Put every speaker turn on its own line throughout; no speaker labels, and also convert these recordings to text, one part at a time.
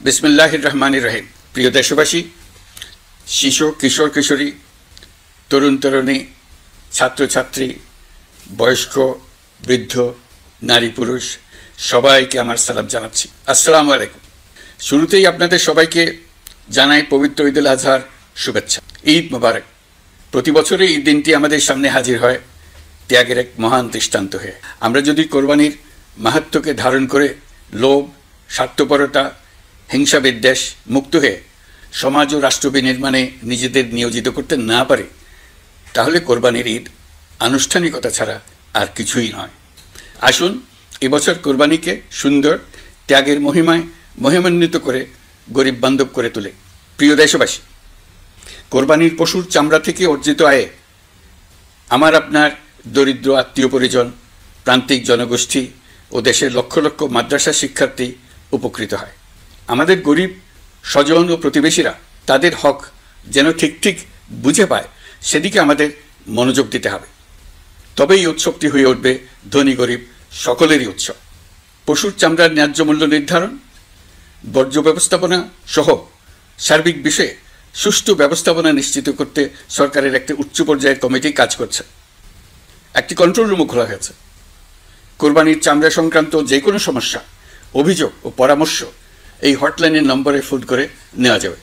বিসমিল্লাহির রহমানির রহিম। প্রিয় দেশবাসী, শিশু, কিশোর কিশোরী, তরুণ তরুণী, ছাত্রছাত্রী, বয়স্ক, বৃদ্ধ, নারী পুরুষ সবাইকে আমার সালাম জানাচ্ছি। আসসালামু আলাইকুম। শুরুতেই আপনাদের সবাইকে জানাই পবিত্র ঈদ উল আজহার শুভেচ্ছা। ঈদ মোবারক। প্রতি বছরই এই দিনটি আমাদের সামনে হাজির হয় ত্যাগের এক মহান দৃষ্টান্ত হয়ে। আমরা যদি কোরবানির মাহাত্ম্যকে ধারণ করে লোভ, স্বার্থপরতা, হিংসা বিদ্বেষ মুক্ত হয়ে সমাজ ও রাষ্ট্র বিনির্মাণে নিজেদের নিয়োজিত করতে না পারি, তাহলে কোরবানির ঈদ আনুষ্ঠানিকতা ছাড়া আর কিছুই নয়। আসুন এবছর কোরবানিকে সুন্দর, ত্যাগের মহিমায় মহিমান্বিত করে গরিব বান্ধব করে তোলে। প্রিয় দেশবাসী, কোরবানির পশুর চামড়া থেকে অর্জিত আয়ে আমার আপনার দরিদ্র আত্মীয় পরিজন, প্রান্তিক জনগোষ্ঠী ও দেশের লক্ষ লক্ষ মাদ্রাসা শিক্ষার্থী উপকৃত হয়। আমাদের গরিব স্বজন ও প্রতিবেশীরা তাদের হক যেন ঠিক ঠিক বুঝে পায়, সেদিকে আমাদের মনোযোগ দিতে হবে। তবেই এই উৎসবটি হয়ে উঠবে ধনী গরিব সকলেরই উৎসব। পশুর চামড়ার ন্যায্য মূল্য নির্ধারণ, বর্জ্য ব্যবস্থাপনা সহ সার্বিক বিষয়ে সুষ্ঠু ব্যবস্থাপনা নিশ্চিত করতে সরকারের একটি উচ্চ পর্যায়ের কমিটি কাজ করছে। একটি কন্ট্রোল রুমও খোলা হয়েছে। কোরবানির চামড়া সংক্রান্ত যে কোনো সমস্যা, অভিযোগ ও পরামর্শ এই হটলাইনের নম্বরে ফোন করে নেওয়া যাবে।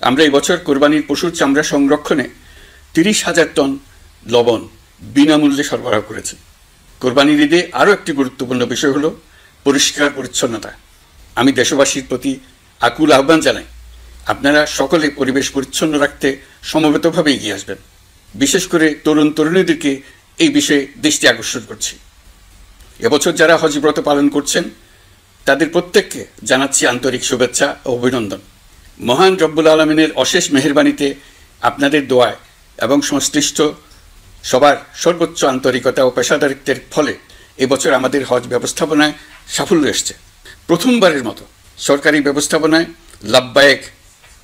আমরা এই বছর কোরবানির পশুর চামড়া সংরক্ষণে 30,000 টন লবণ বিনামূল্যে সরবরাহ করেছি। কোরবানির ঈদে আরও একটি গুরুত্বপূর্ণ বিষয় হলো পরিষ্কার পরিচ্ছন্নতা। আমি দেশবাসীর প্রতি আকুল আহ্বান জানাই, আপনারা সকলে পরিবেশ পরিচ্ছন্ন রাখতে সমবেতভাবে এগিয়ে আসবেন। বিশেষ করে তরুণ তরুণীদেরকে এই বিষয়ে দৃষ্টি আকর্ষণ করছি। এবছর যারা হজ ব্রত পালন করছেন তাদের প্রত্যেককে জানাচ্ছি আন্তরিক শুভেচ্ছা ও অভিনন্দন। মহান রব্বুল আলমিনের অশেষ মেহেরবানিতে আপনাদের দোয়ায় এবং সংশ্লিষ্ট সবার সর্বোচ্চ আন্তরিকতা ও পেশাদারিত্বের ফলে এবছর আমাদের হজ ব্যবস্থাপনায় সাফল্য এসছে। প্রথমবারের মতো সরকারি ব্যবস্থাপনায় লাব্বায়েক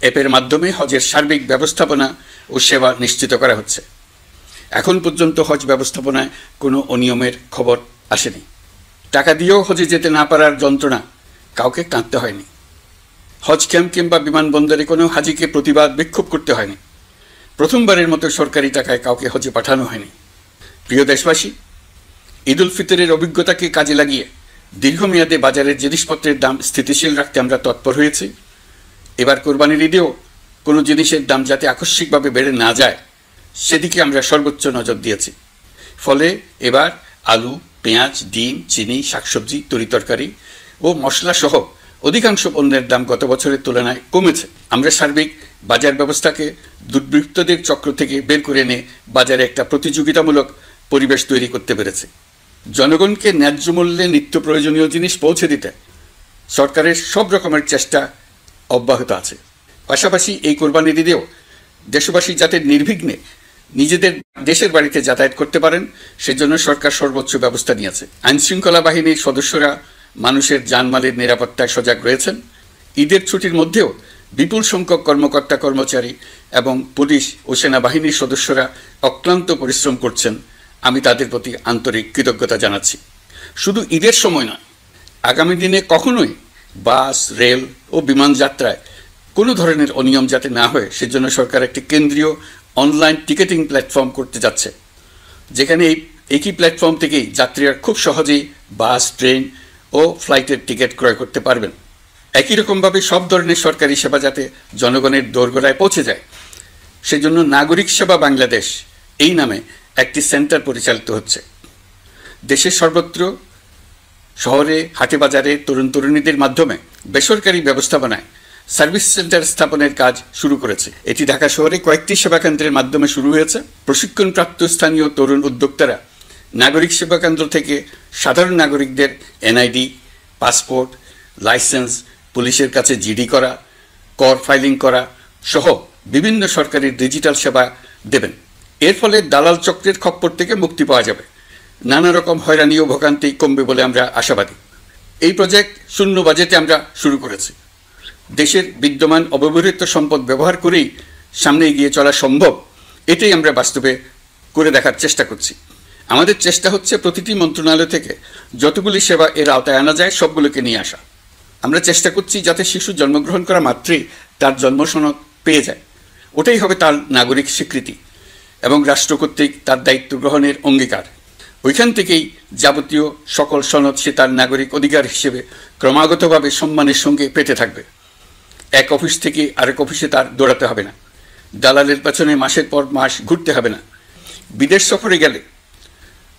অ্যাপের মাধ্যমে হজের সার্বিক ব্যবস্থাপনা ও সেবা নিশ্চিত করা হচ্ছে। এখন পর্যন্ত হজ ব্যবস্থাপনায় কোনো অনিয়মের খবর আসেনি। টাকা দিয়েও হজে যেতে না পারার যন্ত্রণা কাউকে কাঁদতে হয়নি। হজ ক্যাম্প কিংবা বিমানবন্দরে কোনো হাজিকে প্রতিবাদ বিক্ষোভ করতে হয়নি। প্রথমবারের মতো সরকারি টাকায় কাউকে হজে পাঠানো হয়নি। প্রিয় দেশবাসী, ঈদ উল ফিতরের অভিজ্ঞতাকে কাজে লাগিয়ে দীর্ঘমেয়াদে বাজারের জিনিসপত্রের দাম স্থিতিশীল রাখতে আমরা তৎপর হয়েছি। এবার কোরবানির ঈদেও কোনো জিনিসের দাম যাতে আকস্মিকভাবে বেড়ে না যায়, সেদিকে আমরা সর্বোচ্চ নজর দিয়েছি। ফলে এবার আলু, পেঁয়াজ, ডিম, চিনি, শাকসবজি, তরিতরকারি ও মশলা সহ অধিকাংশ পণ্যের দাম গত বছরের তুলনায় কমেছে। আমরা সার্বিক বাজার ব্যবস্থাকে দুর্বৃত্তদের চক্র থেকে বের করে এনে বাজারে একটা প্রতিযোগিতামূলক পরিবেশ তৈরি করতে পেরেছি। জনগণকে ন্যায্য মূল্যে নিত্য প্রয়োজনীয় জিনিস পৌঁছে দিতে সরকারের সব রকমের চেষ্টা অব্যাহত আছে। পাশাপাশি এই কোরবানির ঈদেও দেশবাসী যাতে নির্বিঘ্নে নিজেদের দেশের বাড়িতে যাতায়াত করতে পারেন, সেজন্য সরকার সর্বোচ্চ ব্যবস্থা নিয়েছে। আইনশৃঙ্খলা বাহিনীর সদস্যরা মানুষের জানমালের নিরাপত্তায় সজাগ রয়েছেন। ঈদের ছুটির মধ্যেও বিপুল সংখ্যক কর্মকর্তা কর্মচারী এবং পুলিশ ও সেনাবাহিনীর সদস্যরা অক্লান্ত পরিশ্রম করছেন। আমি তাদের প্রতি আন্তরিক কৃতজ্ঞতা জানাচ্ছি। শুধু ঈদের সময় নয়, আগামী দিনে কখনোই বাস, রেল ও বিমান যাত্রায় কোনো ধরনের অনিয়ম যাতে না হয়, সেজন্য সরকার একটি কেন্দ্রীয় অনলাইন টিকেটিং প্ল্যাটফর্ম করতে যাচ্ছে, যেখানে এই একই প্ল্যাটফর্ম থেকেই যাত্রীরা খুব সহজেই বাস, ট্রেন ও ফ্লাইটের টিকিট ক্রয় করতে পারবেন। একই রকমভাবে সব ধরনের সরকারি সেবা যাতে জনগণের দোরগোড়ায় পৌঁছে যায়, সেজন্য নাগরিক সেবা বাংলাদেশ এই নামে একটি সেন্টার পরিচালিত হচ্ছে। দেশের সর্বত্র শহরে, হাটে বাজারে তরুণ তরুণীদের মাধ্যমে বেসরকারি ব্যবস্থাপনায় সার্ভিস সেন্টার স্থাপনের কাজ শুরু করেছে। এটি ঢাকা শহরে কয়েকটি সেবা কেন্দ্রের মাধ্যমে শুরু হয়েছে। প্রশিক্ষণপ্রাপ্ত স্থানীয় তরুণ উদ্যোক্তারা নাগরিক সেবা কেন্দ্র থেকে সাধারণ নাগরিকদের এনআইডি, পাসপোর্ট, লাইসেন্স, পুলিশের কাছে জিডি করা, কর ফাইলিং করা সহ বিভিন্ন সরকারি ডিজিটাল সেবা দেবেন। এর ফলে দালাল চক্রের খপ্পর থেকে মুক্তি পাওয়া যাবে। নানা রকম হয়রানি ও ভোগান্তি কমবে বলে আমরা আশাবাদী। এই প্রজেক্ট শূন্য বাজেটে আমরা শুরু করেছি। দেশের বিদ্যমান অব্যবহৃত সম্পদ ব্যবহার করেই সামনে এগিয়ে চলা সম্ভব, এটাই আমরা বাস্তবে করে দেখার চেষ্টা করছি। আমাদের চেষ্টা হচ্ছে প্রতিটি মন্ত্রণালয় থেকে যতগুলি সেবা এর আওতায় আনা যায় সবগুলোকে নিয়ে আসা। আমরা চেষ্টা করছি যাতে শিশু জন্মগ্রহণ করা মাত্রই তার জন্ম সনদ পেয়ে যায়। ওটাই হবে তার নাগরিক স্বীকৃতি এবং রাষ্ট্র কর্তৃক তার দায়িত্ব গ্রহণের অঙ্গীকার। ওইখান থেকেই যাবতীয় সকল সনদ সে তার নাগরিক অধিকার হিসেবে ক্রমাগতভাবে সম্মানের সঙ্গে পেতে থাকবে। এক অফিস থেকে আরেক অফিসে তার দৌড়াতে হবে না, দালালের পেছনে মাসের পর মাস ঘুরতে হবে না। বিদেশ সফরে গেলে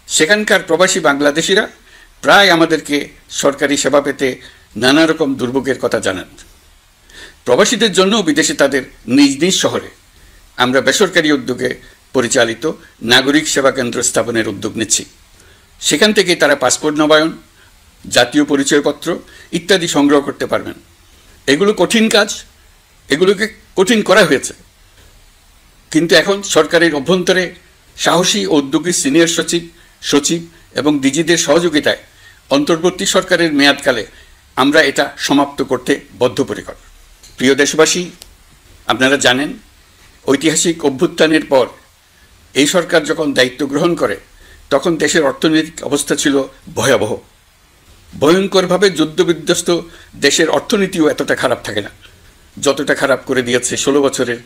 সেখানকার প্রবাসী বাংলাদেশিরা প্রায় আমাদেরকে সরকারি সেবা পেতে নানা রকম দুর্ভোগের কথা জানান। প্রবাসীদের জন্য বিদেশে তাদের নিজ নিজ শহরে আমরা বেসরকারি উদ্যোগে পরিচালিত নাগরিক সেবা কেন্দ্র স্থাপনের উদ্যোগ নিচ্ছি। সেখান থেকে তারা পাসপোর্ট নবায়ন, জাতীয় পরিচয়পত্র ইত্যাদি সংগ্রহ করতে পারবেন। এগুলো কঠিন কাজ, এগুলোকে কঠিন করা হয়েছে, কিন্তু এখন সরকারের অভ্যন্তরে সাহসী ও উদ্যোগী সিনিয়র সচিব এবং ডিজিদের সহযোগিতায় অন্তর্বর্তী সরকারের মেয়াদকালে আমরা এটা সমাপ্ত করতে বদ্ধপরিকর। প্রিয় দেশবাসী, আপনারা জানেন ঐতিহাসিক অভ্যুত্থানের পর এই সরকার যখন দায়িত্ব গ্রহণ করে তখন দেশের অর্থনৈতিক অবস্থা ছিল ভয়াবহ। ভয়ঙ্করভাবে যুদ্ধবিধ্বস্ত দেশের অর্থনীতিও এতটা খারাপ থাকে না যতটা খারাপ করে দিয়েছে 16 বছরের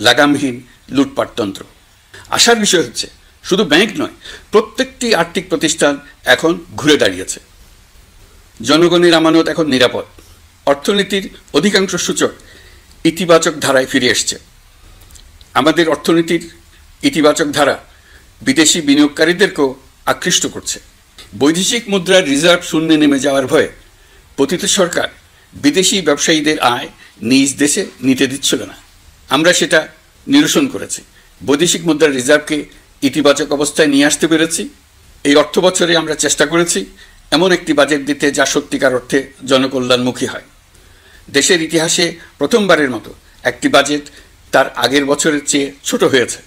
লাগামহীন লুটপাটতন্ত্র। আশার বিষয় হচ্ছে শুধু ব্যাংক নয়, প্রত্যেকটি আর্থিক প্রতিষ্ঠান এখন ঘুরে দাঁড়িয়েছে। জনগণের আমানত এখন নিরাপদ। অর্থনীতির অধিকাংশ সূচক ইতিবাচক ধারায় ফিরে এসছে। আমাদের অর্থনীতির ইতিবাচক ধারা বিদেশি বিনিয়োগকারীদেরকেও আকৃষ্ট করছে। বৈদেশিক মুদ্রার রিজার্ভ শূন্যে নেমে যাওয়ার ভয়ে পতিত সরকার বিদেশি ব্যবসায়ীদের আয় নিজ দেশে নিতে দিচ্ছিল না। আমরা সেটা নিরসন করেছি, বৈদেশিক মুদ্রার রিজার্ভকে ইতিবাচক অবস্থায় নিয়ে আসতে পেরেছি। এই অর্থ বছরে আমরা চেষ্টা করেছি এমন একটি বাজেট দিতে যা সত্যিকার অর্থে জনকল্যাণমুখী হয়। দেশের ইতিহাসে প্রথমবারের মতো একটি বাজেট তার আগের বছরের চেয়ে ছোট হয়েছে।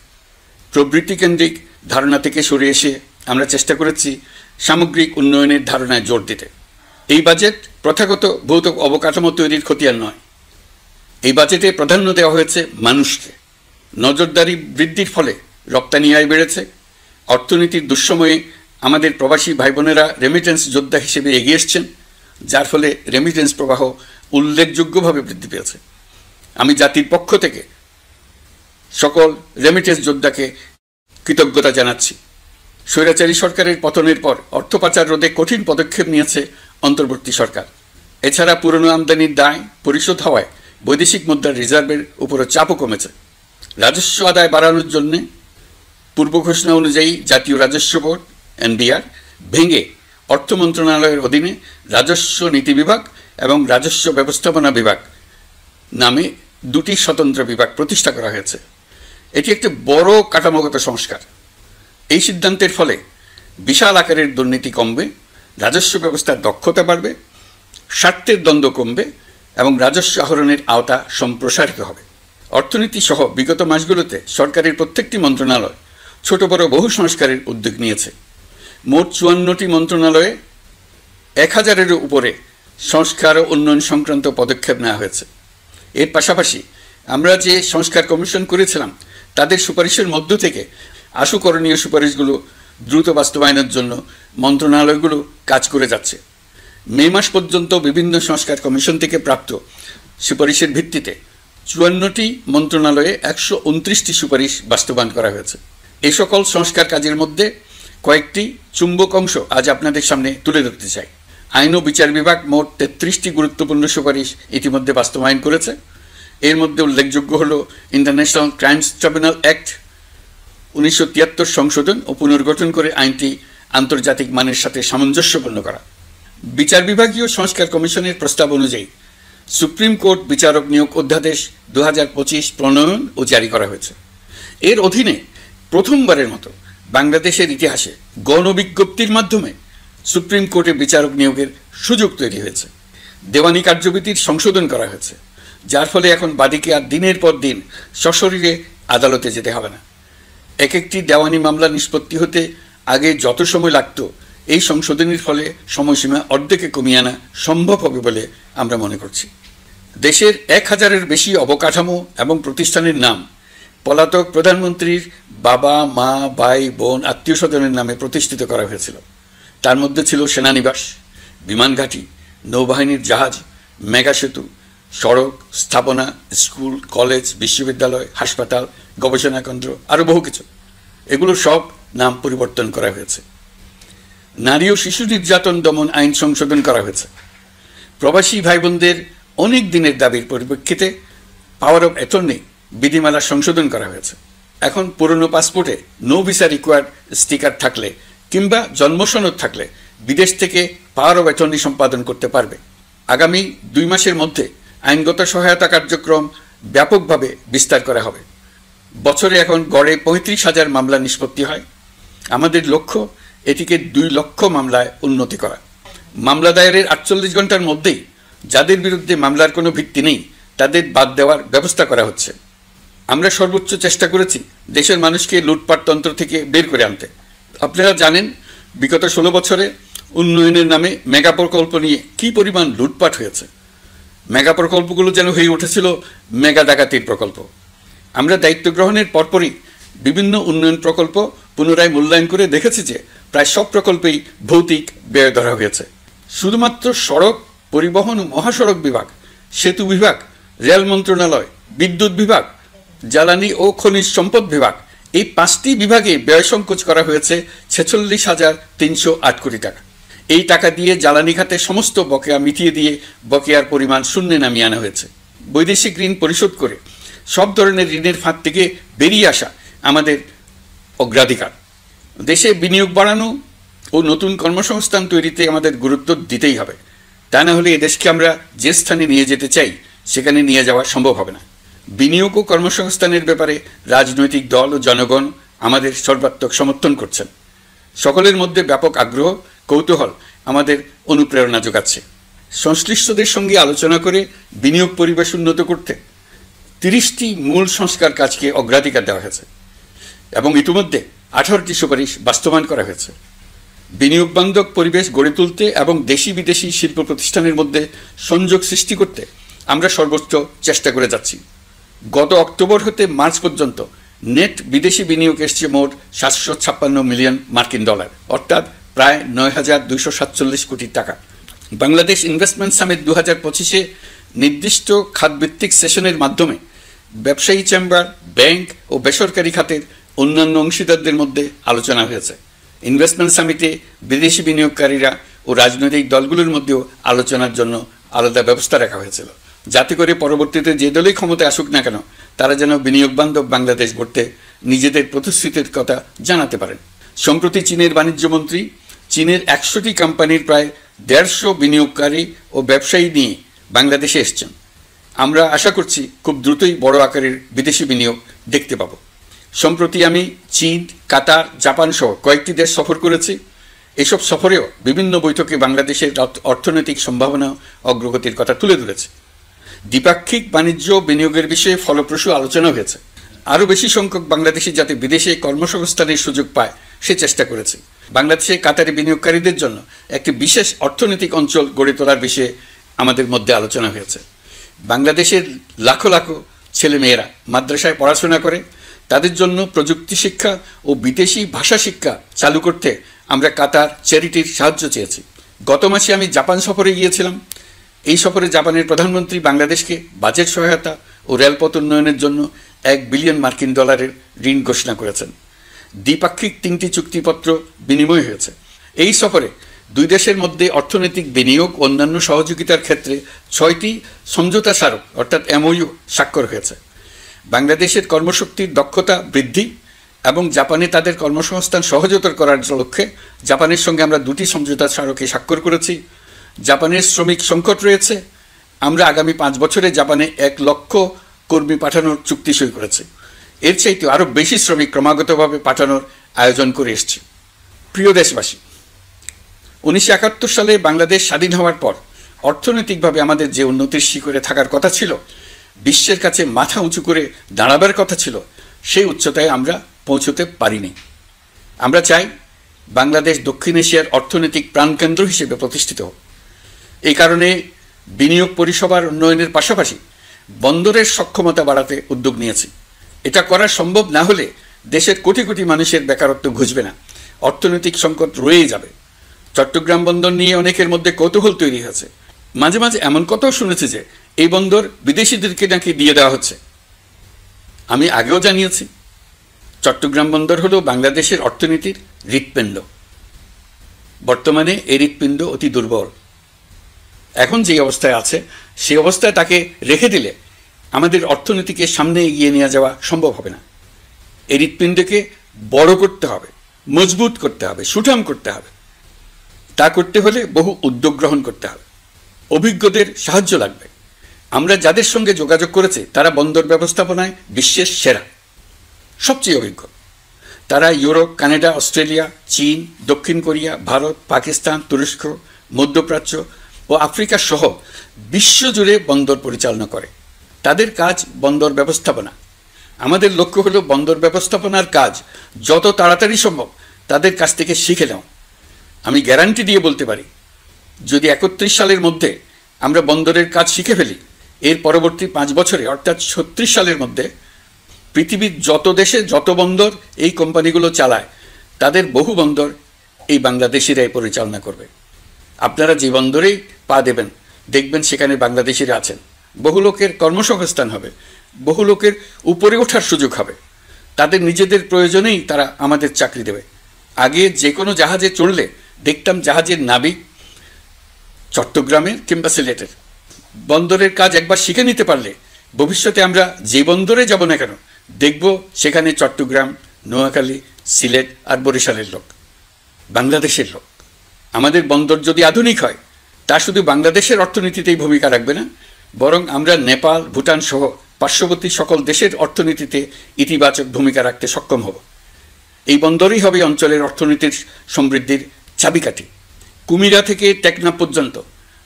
প্রবৃত্তি কেন্দ্রিক ধারণা থেকে সরে এসে আমরা চেষ্টা করেছি সামগ্রিক উন্নয়নের ধারণায় জোর দিতে। এই বাজেট প্রথাগত ভৌত অবকাঠামো তৈরির খতিয়ান নয়। এই বাজেটে প্রাধান্য দেওয়া হয়েছে মানুষকে। নজরদারি বৃদ্ধির ফলে রপ্তানি আয় বেড়েছে। অর্থনীতির দুঃসময়ে আমাদের প্রবাসী ভাই বোনেরা রেমিটেন্স যোদ্ধা হিসেবে এগিয়ে এসছেন, যার ফলে রেমিটেন্স প্রবাহ উল্লেখযোগ্যভাবে বৃদ্ধি পেয়েছে। আমি জাতির পক্ষ থেকে সকল রেমিটেন্স যোদ্ধাকে কৃতজ্ঞতা জানাচ্ছি। স্বৈরাচারী সরকারের পতনের পর অর্থ পাচার রোধে কঠিন পদক্ষেপ নিয়েছে অন্তর্বর্তী সরকার। এছাড়া পুরনো আমদানির দায় পরিশোধ হওয়ায় বৈদেশিক মুদ্রার রিজার্ভের উপরও চাপও কমেছে। রাজস্ব আদায় বাড়ানোর জন্য পূর্ব ঘোষণা অনুযায়ী জাতীয় রাজস্ব বোর্ড NBR ভেঙে অর্থ মন্ত্রণালয়ের অধীনে রাজস্ব নীতি বিভাগ এবং রাজস্ব ব্যবস্থাপনা বিভাগ নামে দুটি স্বতন্ত্র বিভাগ প্রতিষ্ঠা করা হয়েছে। এটি একটি বড় কাঠামোগত সংস্কার। এই সিদ্ধান্তের ফলে বিশাল আকারের দুর্নীতি কমবে, রাজস্ব ব্যবস্থার দক্ষতা বাড়বে, স্বার্থের দ্বন্দ্ব কমবে এবং রাজস্ব আহরণের আওতা সম্প্রসারিত হবে। অর্থনীতি সহ বিগত মাসগুলোতে সরকারের প্রত্যেকটি মন্ত্রণালয় ছোট বড় বহু সংস্কারের উদ্যোগ নিয়েছে। মোট 54টি মন্ত্রণালয়ে 1000-এর উপরে সংস্কার ও উন্নয়ন সংক্রান্ত পদক্ষেপ নেওয়া হয়েছে। এর পাশাপাশি আমরা যে সংস্কার কমিশন করেছিলাম তাদের সুপারিশের মধ্য থেকে আশু করণীয় সুপারিশগুলো দ্রুত বাস্তবায়নের জন্য মন্ত্রণালয়গুলো কাজ করে যাচ্ছে। মে মাস পর্যন্ত বিভিন্ন সংস্কার কমিশন থেকে প্রাপ্ত সুপারিশের ভিত্তিতে 54টি মন্ত্রণালয়ে 129টি সুপারিশ বাস্তবায়ন করা হয়েছে। এই সকল সংস্কার কাজের মধ্যে কয়েকটি চুম্বক অংশ আজ আপনাদের সামনে তুলে ধরতে চাই। আইন ও বিচার বিভাগ মোট 33টি গুরুত্বপূর্ণ সুপারিশ ইতিমধ্যে বাস্তবায়ন করেছে। এর মধ্যে উল্লেখযোগ্য হল ইন্টারন্যাশনাল ক্রাইমস ট্রাইব্যুনাল অ্যাক্ট 1973 সংশোধন ও পুনর্গঠন করে আইনটি আন্তর্জাতিক মানের সাথে সামঞ্জস্যপূর্ণ করা। বিচার বিভাগীয় সংস্কার কমিশনের প্রস্তাব অনুযায়ী সুপ্রিম কোর্ট বিচারক নিয়োগ অধ্যাদেশ 2025 প্রণয়ন ও জারি করা হয়েছে। এর অধীনে প্রথমবারের মতো বাংলাদেশের ইতিহাসে গণবিজ্ঞপ্তির মাধ্যমে সুপ্রিম কোর্টে বিচারক নিয়োগের সুযোগ তৈরি হয়েছে। দেওয়ানি কার্যবিধির সংশোধন করা হয়েছে, যার ফলে এখন বাদীকে আর দিনের পর দিন সশরীরে আদালতে যেতে হবে না। এক একটি দেওয়ানি মামলা নিষ্পত্তি হতে আগে যত সময় লাগত, এই সংশোধনীর ফলে সময়সীমা অর্ধেকে কমিয়ে আনা সম্ভব হবে বলে আমরা মনে করছি। দেশের 1000-এর বেশি অবকাঠামো এবং প্রতিষ্ঠানের নাম পলাতক প্রধানমন্ত্রীর বাবা, মা, ভাই, বোন, আত্মীয় স্বজনের নামে প্রতিষ্ঠিত করা হয়েছিল। তার মধ্যে ছিল সেনানিবাস, বিমান ঘাঁটি, নৌবাহিনীর জাহাজ, মেগা সেতু, সড়ক, স্থাপনা, স্কুল, কলেজ, বিশ্ববিদ্যালয়, হাসপাতাল, গবেষণা কেন্দ্র, আরও বহু কিছু। এগুলো সব নাম পরিবর্তন করা হয়েছে। নারী ও শিশু নির্যাতন দমন আইন সংশোধন করা হয়েছে। প্রবাসী ভাই বোনদের অনেক দিনের দাবির পরিপ্রেক্ষিতে পাওয়ার অফ অ্যাটর্নি বিধিমালা সংশোধন করা হয়েছে। এখন পুরনো পাসপোর্টে নো ভিসা রিকোয়ার্ড স্টিকার থাকলে কিংবা জন্মসনদ থাকলে বিদেশ থেকে পাওয়ার অফ অ্যাটর্নি সম্পাদন করতে পারবে। আগামী 2 মাসের মধ্যে আইনগত সহায়তা কার্যক্রম ব্যাপকভাবে বিস্তার করা হবে। বছরে এখন গড়ে 35,000 মামলা নিষ্পত্তি হয়। আমাদের লক্ষ্য এটিকে 2 লক্ষ মামলায় উন্নতি করা। মামলা দায়েরের 48 ঘন্টার মধ্যেই যাদের বিরুদ্ধে মামলার কোনো ভিত্তি নেই তাদের বাদ দেওয়ার ব্যবস্থা করা হচ্ছে। আমরা সর্বোচ্চ চেষ্টা করেছি দেশের মানুষকে লুটপাট তন্ত্র থেকে বের করে আনতে। আপনারা জানেন বিগত 16 বছরে উন্নয়নের নামে মেগা প্রকল্প নিয়ে কী পরিমাণ লুটপাট হয়েছে। মেগা প্রকল্পগুলো যেন হয়ে উঠেছিল মেগা ডাকাতির প্রকল্প। আমরা দায়িত্ব গ্রহণের পরপরই বিভিন্ন উন্নয়ন প্রকল্প পুনরায় মূল্যায়ন করে দেখেছি যে প্রায় সব প্রকল্পেই ভৌতিক ব্যয় ধরা হয়েছে। শুধুমাত্র সড়ক, পরিবহন ও মহাসড়ক বিভাগ, সেতু বিভাগ, রেল মন্ত্রণালয়, বিদ্যুৎ বিভাগ, জ্বালানি ও খনিজ সম্পদ বিভাগ, এই 5টি বিভাগে ব্যয় সংকোচ করা হয়েছে 46,308 কোটি টাকা। এই টাকা দিয়ে জ্বালানি খাতে সমস্ত বকেয়া মিটিয়ে দিয়ে বকেয়ার পরিমাণ শূন্যে নামিয়ে আনা হয়েছে। বৈদেশিক ঋণ পরিশোধ করে সব ধরনের ঋণের ফাঁদ থেকে বেরিয়ে আসা আমাদের অগ্রাধিকার। দেশে বিনিয়োগ বাড়ানো ও নতুন কর্মসংস্থান তৈরিতে আমাদের গুরুত্ব দিতেই হবে। তা না হলে এদেশকে আমরা যে স্থানে নিয়ে যেতে চাই সেখানে নিয়ে যাওয়া সম্ভব হবে না। বিনিয়োগ ও কর্মসংস্থানের ব্যাপারে রাজনৈতিক দল ও জনগণ আমাদের সর্বাত্মক সমর্থন করছেন। সকলের মধ্যে ব্যাপক আগ্রহ, কৌতূহল আমাদের অনুপ্রেরণা যোগাচ্ছে। সংশ্লিষ্টদের সঙ্গে আলোচনা করে বিনিয়োগ পরিবেশ উন্নত করতে 30টি মূল সংস্কার কাজকে অগ্রাধিকার দেওয়া হয়েছে এবং ইতিমধ্যে 18টি সুপারিশ বাস্তবায়ন করা হয়েছে। বিনিয়োগ বান্ধব পরিবেশ গড়ে তুলতে এবং দেশি বিদেশি শিল্প প্রতিষ্ঠানের মধ্যে সংযোগ সৃষ্টি করতে আমরা সর্বোচ্চ চেষ্টা করে যাচ্ছি। গত অক্টোবর হতে মার্চ পর্যন্ত নেট বিদেশি বিনিয়োগ এসছে মোট 756 মিলিয়ন মার্কিন ডলার, অর্থাৎ প্রায় 9,247 কোটি টাকা। বাংলাদেশ ইনভেস্টমেন্ট সামিট 2025-এ নির্দিষ্ট খাতভিত্তিক সেশনের মাধ্যমে ব্যবসায়ী চেম্বার, ব্যাংক ও বেসরকারি খাতের অন্যান্য অংশীদারদের মধ্যে আলোচনা হয়েছে। ইনভেস্টমেন্ট সামিটে বিদেশি বিনিয়োগকারীরা ও রাজনৈতিক দলগুলোর মধ্যেও আলোচনার জন্য আলাদা ব্যবস্থা রাখা হয়েছিল, যাতে করে পরবর্তীতে যে দলই ক্ষমতায় আসুক না কেন তারা যেন বিনিয়োগ বান্ধব বাংলাদেশ গড়তে নিজেদের প্রতিশ্রুতির কথা জানাতে পারেন। সম্প্রতি চীনের বাণিজ্যমন্ত্রী চীনের 100টি কোম্পানির প্রায় 150 বিনিয়োগকারী ও ব্যবসায়ী নিয়ে বাংলাদেশে এসছেন। আমরা আশা করছি খুব দ্রুতই বড় আকারের বিদেশি বিনিয়োগ দেখতে পাব। সম্প্রতি আমি চীন, কাতার, জাপান সহ কয়েকটি দেশ সফর করেছি। এসব সফরেও বিভিন্ন বৈঠকে বাংলাদেশের অর্থনৈতিক সম্ভাবনা অগ্রগতির কথা তুলে ধরেছে। দ্বিপাক্ষিক বাণিজ্য বিনিয়োগের বিষয়ে ফলপ্রসূ আলোচনা হয়েছে। আরও বেশি সংখ্যক বাংলাদেশি যাতে বিদেশে কর্মসংস্থানের সুযোগ পায় সে চেষ্টা করেছে। বাংলাদেশে কাতারি বিনিয়োগকারীদের জন্য একটি বিশেষ অর্থনৈতিক অঞ্চল গড়ে তোলার বিষয়ে আমাদের মধ্যে আলোচনা হয়েছে। বাংলাদেশের লাখো লাখো ছেলেমেয়েরা মাদ্রাসায় পড়াশোনা করে, তাদের জন্য প্রযুক্তি শিক্ষা ও বিদেশি ভাষা শিক্ষা চালু করতে আমরা কাতার চ্যারিটির সাহায্য চেয়েছি। গত মাসে আমি জাপান সফরে গিয়েছিলাম। এই সফরে জাপানের প্রধানমন্ত্রী বাংলাদেশকে বাজেট সহায়তা ও রেলপথ উন্নয়নের জন্য 1 বিলিয়ন মার্কিন ডলারের ঋণ ঘোষণা করেছেন। দ্বিপাক্ষিক 3টি চুক্তিপত্র বিনিময় হয়েছে। এই সফরে 2 দেশের মধ্যে অর্থনৈতিক বিনিয়োগ ও অন্যান্য সহযোগিতার ক্ষেত্রে 6টি সমঝোতা স্মারক অর্থাৎ MOU স্বাক্ষর হয়েছে। বাংলাদেশের কর্মশক্তির দক্ষতা বৃদ্ধি এবং জাপানে তাদের কর্মসংস্থান সহজতর করার লক্ষ্যে জাপানের সঙ্গে আমরা 2টি সমঝোতা স্মারকে স্বাক্ষর করেছি। জাপানের শ্রমিক সংকট রয়েছে। আমরা আগামী 5 বছরে জাপানে 1 লক্ষ কর্মী পাঠানোর চুক্তি সই করেছি। এর চাইতে আরও বেশি শ্রমিক ক্রমাগতভাবে পাঠানোর আয়োজন করে এসেছি। প্রিয় দেশবাসী, 1971 সালে বাংলাদেশ স্বাধীন হওয়ার পর অর্থনৈতিকভাবে আমাদের যে উন্নতির শিখরে থাকার কথা ছিল, বিশ্বের কাছে মাথা উঁচু করে দাঁড়াবার কথা ছিল, সেই উচ্চতায় আমরা পৌঁছতে পারিনি। আমরা চাই বাংলাদেশ দক্ষিণ এশিয়ার অর্থনৈতিক প্রাণকেন্দ্র হিসেবে প্রতিষ্ঠিত হোক। এই কারণে বিনিয়োগ পরিষেবার উন্নয়নের পাশাপাশি বন্দরের সক্ষমতা বাড়াতে উদ্যোগ নিয়েছি। এটা করা সম্ভব না হলে দেশের কোটি কোটি মানুষের বেকারত্ব ঘুচবে না, অর্থনৈতিক সংকট রয়েই যাবে। চট্টগ্রাম বন্দর নিয়ে অনেকের মধ্যে কৌতূহল তৈরি হয়েছে। মাঝে মাঝে এমন কথাও শুনেছি যে এই বন্দর বিদেশিদেরকে নাকি দিয়ে দেওয়া হচ্ছে। আমি আগেও জানিয়েছি, চট্টগ্রাম বন্দর হলো বাংলাদেশের অর্থনীতির হৃৎপিণ্ড। বর্তমানে এই হৃৎপিণ্ড অতি দুর্বল। এখন যে অবস্থায় আছে সেই অবস্থায় তাকে রেখে দিলে আমাদের অর্থনীতিকে সামনে এগিয়ে নিয়ে যাওয়া সম্ভব হবে না। এই হৃৎপিণ্ডকে বড় করতে হবে, মজবুত করতে হবে, সুঠাম করতে হবে। তা করতে হলে বহু উদ্যোগ গ্রহণ করতে হবে, অভিজ্ঞদের সাহায্য লাগবে। আমরা যাদের সঙ্গে যোগাযোগ করেছি তারা বন্দর ব্যবস্থাপনায় বিশ্বের সেরা, সবচেয়ে অভিজ্ঞ। তারা ইউরোপ, কানাডা, অস্ট্রেলিয়া, চীন, দক্ষিণ কোরিয়া, ভারত, পাকিস্তান, তুরস্ক, মধ্যপ্রাচ্য ও আফ্রিকা সহ বিশ্বজুড়ে বন্দর পরিচালনা করে। তাদের কাজ বন্দর ব্যবস্থাপনা। আমাদের লক্ষ্য হলো বন্দর ব্যবস্থাপনার কাজ যত তাড়াতাড়ি সম্ভব তাদের কাছ থেকে শিখে নাও। আমি গ্যারান্টি দিয়ে বলতে পারি, যদি 31 সালের মধ্যে আমরা বন্দরের কাজ শিখে ফেলি, এর পরবর্তী 5 বছরে অর্থাৎ 36 সালের মধ্যে পৃথিবীর যত দেশে যত বন্দর এই কোম্পানিগুলো চালায় তাদের বহু বন্দর এই বাংলাদেশিরাই পরিচালনা করবে। আপনারা যে বন্দরেই পা দেবেন দেখবেন সেখানে বাংলাদেশিরা আছেন। বহু লোকের কর্মসংস্থান হবে, বহু লোকের উপরে ওঠার সুযোগ হবে। তাদের নিজেদের প্রয়োজনেই তারা আমাদের চাকরি দেবে। আগে যে কোনো জাহাজে চড়লে দেখতাম জাহাজের নাবিক চট্টগ্রামের কিংবা সিলেটের। বন্দরের কাজ একবার শিখে নিতে পারলে ভবিষ্যতে আমরা যে বন্দরে যাব না কেন দেখব সেখানে চট্টগ্রাম, নোয়াখালী, সিলেট আর বরিশালের লোক, বাংলাদেশের লোক। আমাদের বন্দর যদি আধুনিক হয় তা শুধু বাংলাদেশের অর্থনীতিতেই ভূমিকা রাখবে না, বরং আমরা নেপাল, ভুটান সহ পার্শ্ববর্তী সকল দেশের অর্থনীতিতে ইতিবাচক ভূমিকা রাখতে সক্ষম হব। এই বন্দরই হবে অঞ্চলের অর্থনীতির সমৃদ্ধির চাবিকাঠি। কুমিরা থেকে টেকনাফ পর্যন্ত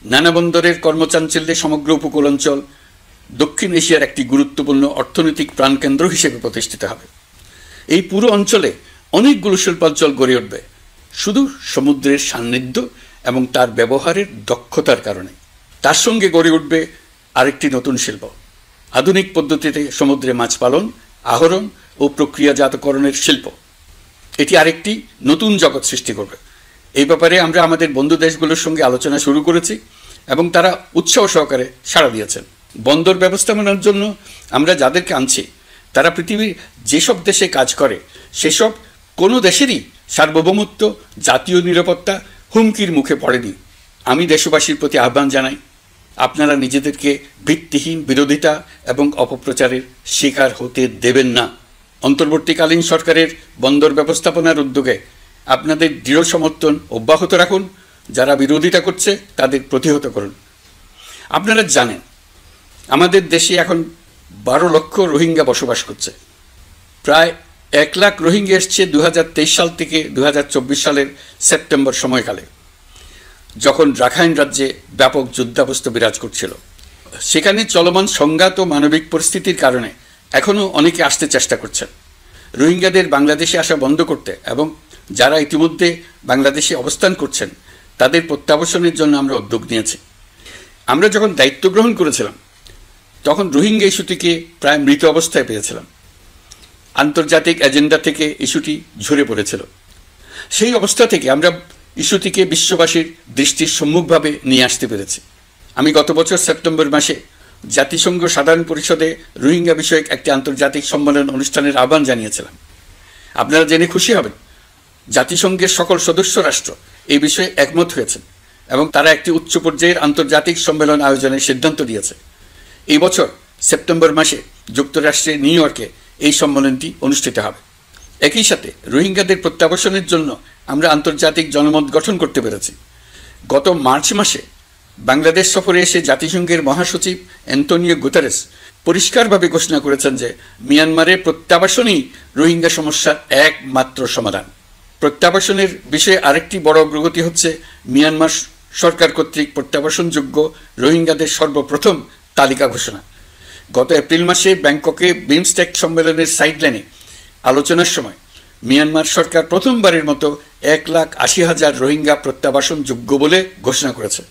নানা বন্দরের কর্মচাঞ্চল্যে সমগ্র উপকূল অঞ্চল দক্ষিণ এশিয়ার একটি গুরুত্বপূর্ণ অর্থনৈতিক প্রাণকেন্দ্র হিসেবে প্রতিষ্ঠিত হবে। এই পুরো অঞ্চলে অনেকগুলো শিল্পাঞ্চল গড়ে উঠবে শুধু সমুদ্রের সান্নিধ্য এবং তার ব্যবহারের দক্ষতার কারণে। তার সঙ্গে গড়ে উঠবে আরেকটি নতুন শিল্প, আধুনিক পদ্ধতিতে সমুদ্রে মাছ পালন, আহরণ ও প্রক্রিয়াজাতকরণের শিল্প। এটি আরেকটি নতুন জগৎ সৃষ্টি করবে। এই ব্যাপারে আমরা আমাদের বন্ধু দেশগুলোর সঙ্গে আলোচনা শুরু করেছি এবং তারা উৎসাহ সহকারে সাড়া দিয়েছেন। বন্দর ব্যবস্থাপনার জন্য আমরা যাদেরকে আনছি তারা পৃথিবীর যেসব দেশে কাজ করে সেসব কোনো দেশেরই সার্বভৌমত্ব, জাতীয় নিরাপত্তা হুমকির মুখে পড়েনি। আমি দেশবাসীর প্রতি আহ্বান জানাই, আপনারা নিজেদেরকে ভিত্তিহীন বিরোধিতা এবং অপপ্রচারের শিকার হতে দেবেন না। অন্তর্বর্তীকালীন সরকারের বন্দর ব্যবস্থাপনার উদ্যোগে আপনাদের দৃঢ় সমর্থন অব্যাহত রাখুন। যারা বিরোধিতা করছে তাদের প্রতিহত করুন। আপনারা জানেন আমাদের দেশে এখন 12 লক্ষ রোহিঙ্গা বসবাস করছে। প্রায় 1 লাখ রোহিঙ্গা এসছে 2023 সাল থেকে 2024 সালের সেপ্টেম্বর সময়কালে, যখন রাখাইন রাজ্যে ব্যাপক যুদ্ধাবস্থা বিরাজ করছিল। সেখানে চলমান সংঘাত ও মানবিক পরিস্থিতির কারণে এখনও অনেকে আসতে চেষ্টা করছেন। রোহিঙ্গাদের বাংলাদেশে আসা বন্ধ করতে এবং যারা ইতিমধ্যে বাংলাদেশে অবস্থান করছেন তাদের প্রত্যাবাসনের জন্য আমরা উদ্যোগ নিয়েছি। আমরা যখন দায়িত্ব গ্রহণ করেছিলাম তখন রোহিঙ্গা ইস্যুটিকে প্রায় মৃত অবস্থায় পেয়েছিলাম। আন্তর্জাতিক এজেন্ডা থেকে ইস্যুটি ঝরে পড়েছিল। সেই অবস্থা থেকে আমরা ইস্যুটিকে বিশ্ববাসীর দৃষ্টির সম্মুখভাবে নিয়ে আসতে পেরেছি। আমি গত বছর সেপ্টেম্বর মাসে জাতিসংঘ সাধারণ পরিষদে রোহিঙ্গা বিষয়ক একটি আন্তর্জাতিক সম্মেলন অনুষ্ঠানের আহ্বান জানিয়েছিলাম। আপনারা জেনে খুশি হবেন, জাতিসংঘের সকল সদস্য রাষ্ট্র এই বিষয়ে একমত হয়েছেন এবং তারা একটি উচ্চ পর্যায়ের আন্তর্জাতিক সম্মেলন আয়োজনের সিদ্ধান্ত নিয়েছে। এই বছর সেপ্টেম্বর মাসে যুক্তরাষ্ট্রের নিউ ইয়র্কে এই সম্মেলনটি অনুষ্ঠিত হবে। একই সাথে রোহিঙ্গাদের প্রত্যাবাসনের জন্য আমরা আন্তর্জাতিক জনমত গঠন করতে পেরেছি। গত মার্চ মাসে বাংলাদেশ সফরে এসে জাতিসংঘের মহাসচিব অ্যান্টোনিও গুতেরেস পরিষ্কারভাবে ঘোষণা করেছেন যে মিয়ানমারের প্রত্যাবাসনই রোহিঙ্গা সমস্যার একমাত্র সমাধান। প্রত্যাবাসনের বিষয়ে আরেকটি বড় অগ্রগতি হচ্ছে মিয়ানমার সরকার কর্তৃক প্রত্যাবাসনযোগ্য রোহিঙ্গাদের সর্বপ্রথম তালিকা ঘোষণা। গত এপ্রিল মাসে ব্যাংককে বিমস্টেক সম্মেলনের সাইডলাইনে আলোচনার সময় মিয়ানমার সরকার প্রথমবারের মতো 1,80,000 রোহিঙ্গা প্রত্যাবাসনযোগ্য বলে ঘোষণা করেছে।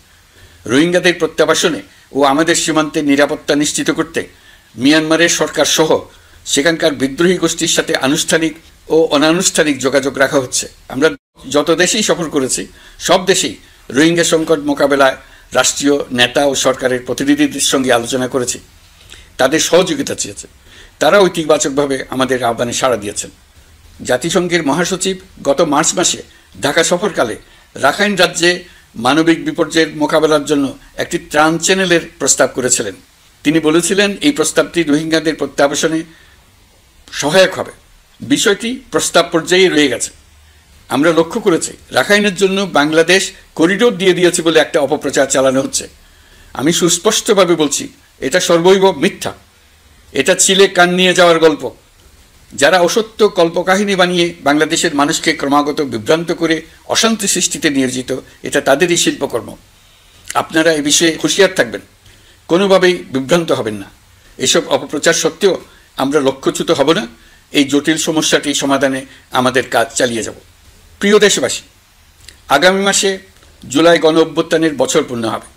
রোহিঙ্গাদের প্রত্যাবাসনে ও আমাদের সীমান্তের নিরাপত্তা নিশ্চিত করতে মিয়ানমারের সরকার সহ সেখানকার বিদ্রোহী গোষ্ঠীর সাথে আনুষ্ঠানিক ও অনানুষ্ঠানিক যোগাযোগ রাখা হচ্ছে। আমরা যত দেশেই সফর করেছি সব দেশেই রোহিঙ্গা সংকট মোকাবেলায় রাষ্ট্রীয় নেতা ও সরকারের প্রতিনিধিদের সঙ্গে আলোচনা করেছি, তাদের সহযোগিতা চেয়েছে। তারা ঐতিবাচকভাবে আমাদের আহ্বানে সাড়া দিয়েছেন। জাতিসংঘের মহাসচিব গত মার্চ মাসে ঢাকা সফরকালে রাখাইন রাজ্যে মানবিক বিপর্যয়ের মোকাবেলার জন্য একটি ত্রাণ চ্যানেলের প্রস্তাব করেছিলেন। তিনি বলেছিলেন এই প্রস্তাবটি রোহিঙ্গাদের প্রত্যাবাসনে সহায়ক হবে। বিষয়টি প্রস্তাব পর্যায়ে রয়ে গেছে। আমরা লক্ষ্য করেছি রাখাইনের জন্য বাংলাদেশ করিডোর দিয়ে দিয়েছে বলে একটা অপপ্রচার চালানো হচ্ছে। আমি সুস্পষ্টভাবে বলছি, এটা সর্বৈব মিথ্যা। এটা চিলে কান নিয়ে যাওয়ার গল্প। যারা অসত্য কল্পকাহিনী বানিয়ে বাংলাদেশের মানুষকে ক্রমাগত বিভ্রান্ত করে অশান্তি সৃষ্টিতে নিয়োজিত, এটা তাদেরই শিল্পকর্ম। আপনারা এ বিষয়ে হুঁশিয়ার থাকবেন, কোনোভাবেই বিভ্রান্ত হবেন না। এসব অপপ্রচার সত্ত্বেও আমরা লক্ষ্যচ্যুত হব না। এই জটিল সমস্যাটি সমাধানে আমাদের কাজ চালিয়ে যাব। প্রিয় দেশবাসী, আগামী মাসে জুলাই গণ অভ্যুত্থানের বছর পূর্ণ হবে।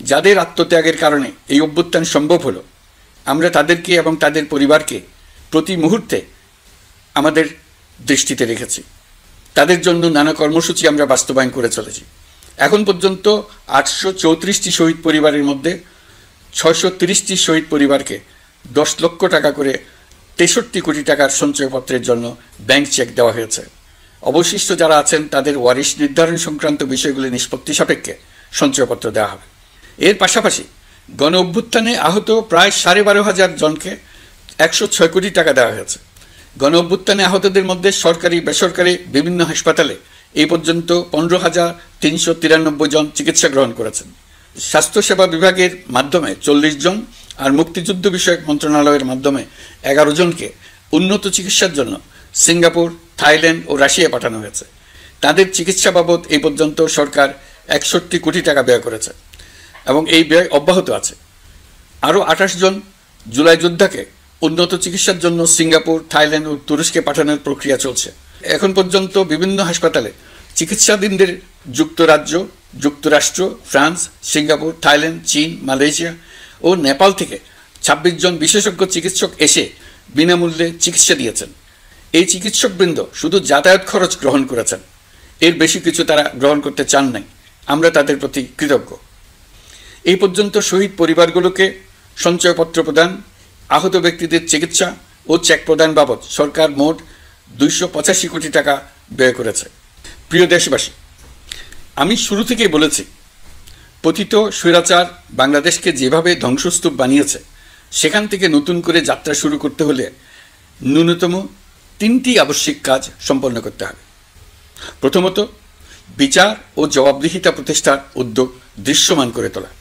যাদের আত্মত্যাগের কারণে এই অভ্যুত্থান সম্ভব হলো, আমরা তাদেরকে এবং তাদের পরিবারকে প্রতি মুহূর্তে আমাদের দৃষ্টিতে রেখেছি। তাদের জন্য নানা কর্মসূচি আমরা বাস্তবায়ন করে চলেছি। এখন পর্যন্ত 834টি শহীদ পরিবারের মধ্যে 630টি শহীদ পরিবারকে 10 লক্ষ টাকা করে 63 কোটি টাকার সঞ্চয়পত্রের জন্য ব্যাংক চেক দেওয়া হয়েছে। অবশিষ্ট যারা আছেন তাদের ওয়ারিশ নির্ধারণ সংক্রান্ত বিষয়গুলি নিষ্পত্তি সাপেক্ষে সঞ্চয়পত্র দেওয়া হবে। এর পাশাপাশি গণ অভ্যুত্থানে আহত প্রায় 12,500 জনকে 106 কোটি টাকা দেওয়া হয়েছে। গণ অভ্যুত্থানে আহতদের মধ্যে সরকারি বেসরকারি বিভিন্ন হাসপাতালে এই পর্যন্ত 15,393 জন চিকিৎসা গ্রহণ করেছেন। স্বাস্থ্যসেবা বিভাগের মাধ্যমে 40 জন আর মুক্তিযুদ্ধ বিষয়ক মন্ত্রণালয়ের মাধ্যমে 11 জনকে উন্নত চিকিৎসার জন্য সিঙ্গাপুর, থাইল্যান্ড ও রাশিয়া পাঠানো হয়েছে। তাদের চিকিৎসা বাবদ এই পর্যন্ত সরকার 61 কোটি টাকা ব্যয় করেছে এবং এই ব্যয় অব্যাহত আছে। আরও 28 জন জুলাই যোদ্ধাকে উন্নত চিকিৎসার জন্য সিঙ্গাপুর, থাইল্যান্ড ও তুরস্কে পাঠানোর প্রক্রিয়া চলছে। এখন পর্যন্ত বিভিন্ন হাসপাতালে চিকিৎসাধীনদের যুক্তরাজ্য, যুক্তরাষ্ট্র, ফ্রান্স, সিঙ্গাপুর, থাইল্যান্ড, চীন, মালয়েশিয়া ও নেপাল থেকে 26 জন বিশেষজ্ঞ চিকিৎসক এসে বিনামূল্যে চিকিৎসা দিয়েছেন। এই চিকিৎসকবৃন্দ শুধু যাতায়াত খরচ গ্রহণ করেছেন, এর বেশি কিছু তারা গ্রহণ করতে চান নাই। আমরা তাদের প্রতি কৃতজ্ঞ। এই পর্যন্ত শহীদ পরিবারগুলোকে সঞ্চয়পত্র প্রদান, আহত ব্যক্তিদের চিকিৎসা ও চেক প্রদান বাবদ সরকার মোট 285 কোটি টাকা ব্যয় করেছে। প্রিয় দেশবাসী, আমি শুরু থেকেই বলেছি, পতিত স্বৈরাচার বাংলাদেশকে যেভাবে ধ্বংসস্তূপ বানিয়েছে, সেখান থেকে নতুন করে যাত্রা শুরু করতে হলে ন্যূনতম 3টি আবশ্যিক কাজ সম্পন্ন করতে হবে। প্রথমত, বিচার ও জবাবদিহিতা প্রতিষ্ঠার উদ্যোগ দৃশ্যমান করে তোলা।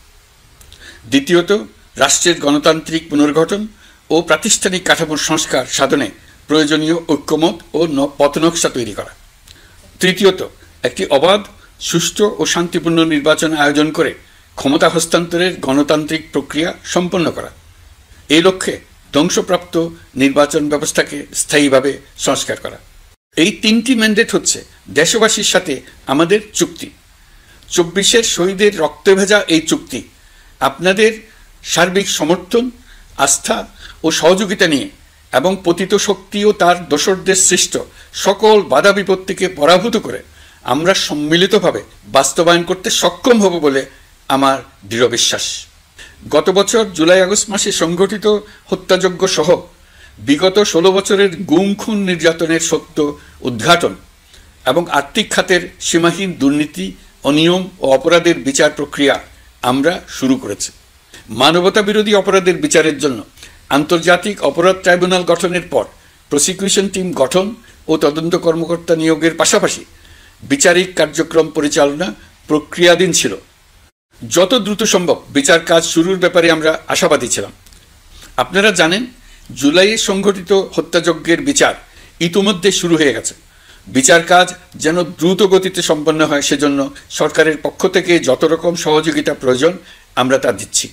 দ্বিতীয়ত, রাষ্ট্রের গণতান্ত্রিক পুনর্গঠন ও প্রাতিষ্ঠানিক কাঠামোর সংস্কার সাধনে প্রয়োজনীয় ঐক্যমত ও পথনকশা তৈরি করা। তৃতীয়ত, একটি অবাধ, সুষ্ঠু ও শান্তিপূর্ণ নির্বাচন আয়োজন করে ক্ষমতা হস্তান্তরের গণতান্ত্রিক প্রক্রিয়া সম্পন্ন করা। এই লক্ষ্যে ধ্বংসপ্রাপ্ত নির্বাচন ব্যবস্থাকে স্থায়ীভাবে সংস্কার করা। এই 3টি ম্যান্ডেট হচ্ছে দেশবাসীর সাথে আমাদের চুক্তি। 24-এর শহীদের রক্তে ভেজা এই চুক্তি আপনাদের সার্বিক সমর্থন, আস্থা ও সহযোগিতা নিয়ে এবং পতিত শক্তি ও তার দোসরদের সৃষ্ট সকল বাধা বিপত্তিকে পরাভূত করে আমরা সম্মিলিতভাবে বাস্তবায়ন করতে সক্ষম হব বলে আমার দৃঢ় বিশ্বাস। গত বছর জুলাই-আগস্ট মাসে সংঘটিত হত্যাযজ্ঞ সহ বিগত 16 বছরের গুম খুন নির্যাতনের সত্য উদ্ঘাটন এবং আর্থিক খাতের সীমাহীন দুর্নীতি, অনিয়ম ও অপরাধের বিচার প্রক্রিয়া আমরা শুরু করেছি। মানবতা বিরোধী অপরাধের বিচারের জন্য আন্তর্জাতিক অপরাধ ট্রাইব্যুনাল গঠনের পর প্রসিকিউশন টিম গঠন ও তদন্ত কর্মকর্তা নিয়োগের পাশাপাশি বিচারিক কার্যক্রম পরিচালনা প্রক্রিয়াধীন ছিল। যত দ্রুত সম্ভব বিচার কাজ শুরুর ব্যাপারে আমরা আশাবাদী ছিলাম। আপনারা জানেন, জুলাইয়ে সংঘটিত হত্যাযজ্ঞের বিচার ইতিমধ্যে শুরু হয়ে গেছে। বিচার কাজ যেন দ্রুত গতিতে সম্পন্ন হয়, সেজন্য সরকারের পক্ষ থেকে যত রকম সহযোগিতা প্রয়োজন আমরা তা দিচ্ছি।